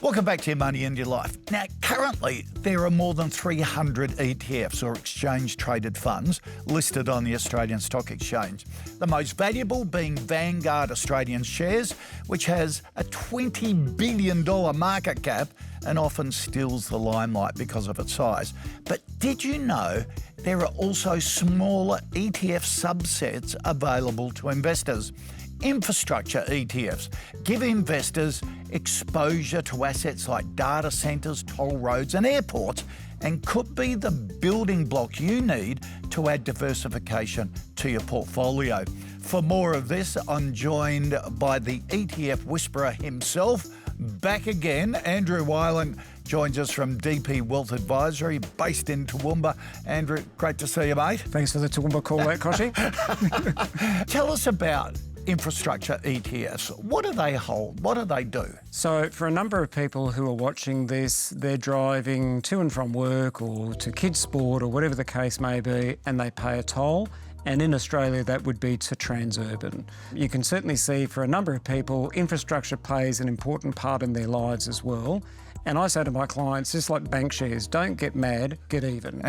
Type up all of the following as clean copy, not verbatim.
Welcome back to Your Money and Your Life. Now, currently, there are more than 300 ETFs or exchange-traded funds listed on the Australian Stock Exchange. The most valuable being Vanguard Australian Shares, which has a $20 billion market cap and often steals the limelight because of its size. But did you know there are also smaller ETF subsets available to investors? Infrastructure ETFs give investors exposure to assets like data centres, toll roads and airports, and could be the building block you need to add diversification to your portfolio. For more of this, I'm joined by the ETF whisperer himself, back again. Andrew Weiland joins us from DP Wealth Advisory, based in Toowoomba. Andrew, great to see you, mate. Thanks for the Toowoomba call out, Koshy. Tell us about infrastructure ETFs. What do they hold? What do they do? So for a number of people who are watching this, they're driving to and from work or to kids' sport or whatever the case may be, and they pay a toll. And in Australia, that would be to Transurban. You can certainly see for a number of people, infrastructure plays an important part in their lives as well. And I say to my clients, just like bank shares, don't get mad, get even.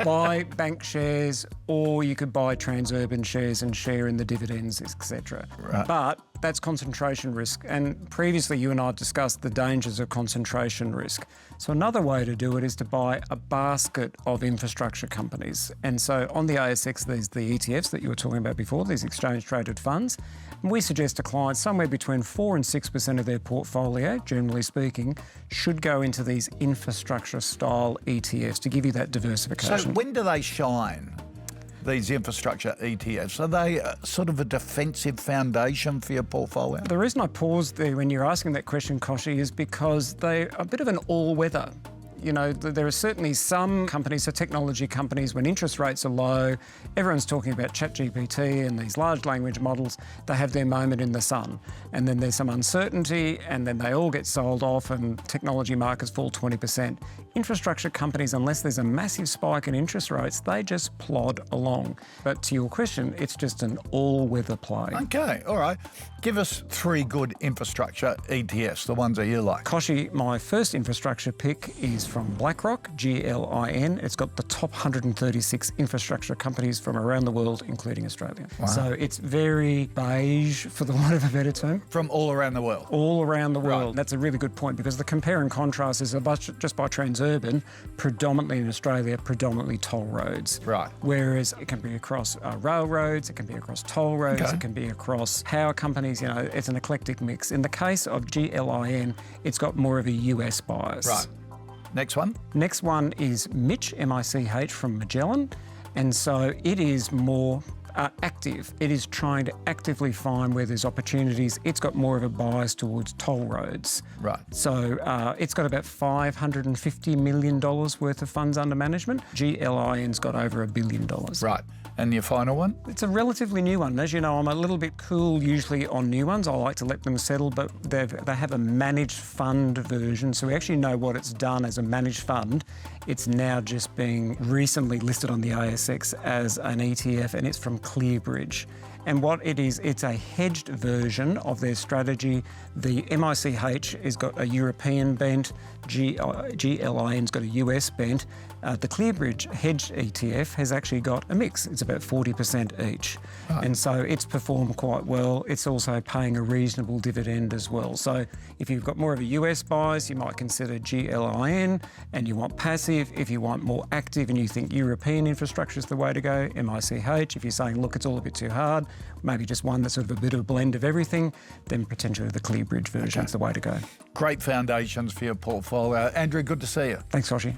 Buy bank shares, or you could buy Transurban shares and share in the dividends, etc. Right. But that's concentration risk. And previously you and I discussed the dangers of concentration risk. So another way to do it is to buy a basket of infrastructure companies. And so on the ASX, there's the ETFs that you were talking about before, these exchange-traded funds. And we suggest to clients somewhere between 4 and 6% of their portfolio, generally speaking, should go into these infrastructure-style ETFs to give you that diversification. So when do they shine, these infrastructure ETFs? Are they sort of a defensive foundation for your portfolio? The reason I paused there when you're asking that question, Koshy, is because they're a bit of an all-weather. You know, there are certainly some companies, so technology companies, when interest rates are low, everyone's talking about ChatGPT and these large language models, they have their moment in the sun. And then there's some uncertainty and then they all get sold off and technology markets fall 20%. Infrastructure companies, unless there's a massive spike in interest rates, they just plod along. But to your question, it's just an all-weather play. Okay, all right. Give us 3 good infrastructure ETFs, the ones that you like. Koshy, my first infrastructure pick is from BlackRock, GLIN. It's got the top 136 infrastructure companies from around the world, including Australia. Wow. So it's very beige, for the want of a better term. From all around the world? All around the world. Right. That's a really good point, because the compare and contrast is just by Transurban, predominantly in Australia, predominantly toll roads. Right. Whereas it can be across railroads, it can be across toll roads, Okay. it can be across power companies. You know, it's an eclectic mix. In the case of GLIN, it's got more of a US bias. Right. Next one? Next one is Mitch, M-I-C-H, from Magellan. And so it is more active. It is trying to actively find where there's opportunities. It's got more of a bias towards toll roads. Right. So it's got about $550 million worth of funds under management. GLIN's got over $1 billion. Right. And your final one? It's a relatively new one. As you know, I'm a little bit cool usually on new ones. I like to let them settle, but they have a managed fund version, so we actually know what it's done as a managed fund. It's now just being recently listed on the ASX as an ETF, and it's from Clearbridge. And what it is, it's a hedged version of their strategy. The MICH has got a European bent, GLIN's got a US bent. The Clearbridge hedged ETF has actually got a mix. It's about 40% each. Right. And so it's performed quite well. It's also paying a reasonable dividend as well. So if you've got more of a US bias, you might consider GLIN, and you want passive. If you want more active and you think European infrastructure is the way to go, MICH. If you're saying, look, it's all a bit too hard, maybe just one that's sort of a bit of a blend of everything, then potentially the Clearbridge version is the way to go. Great foundations for your portfolio. Andrew, good to see you. Thanks, Koshy.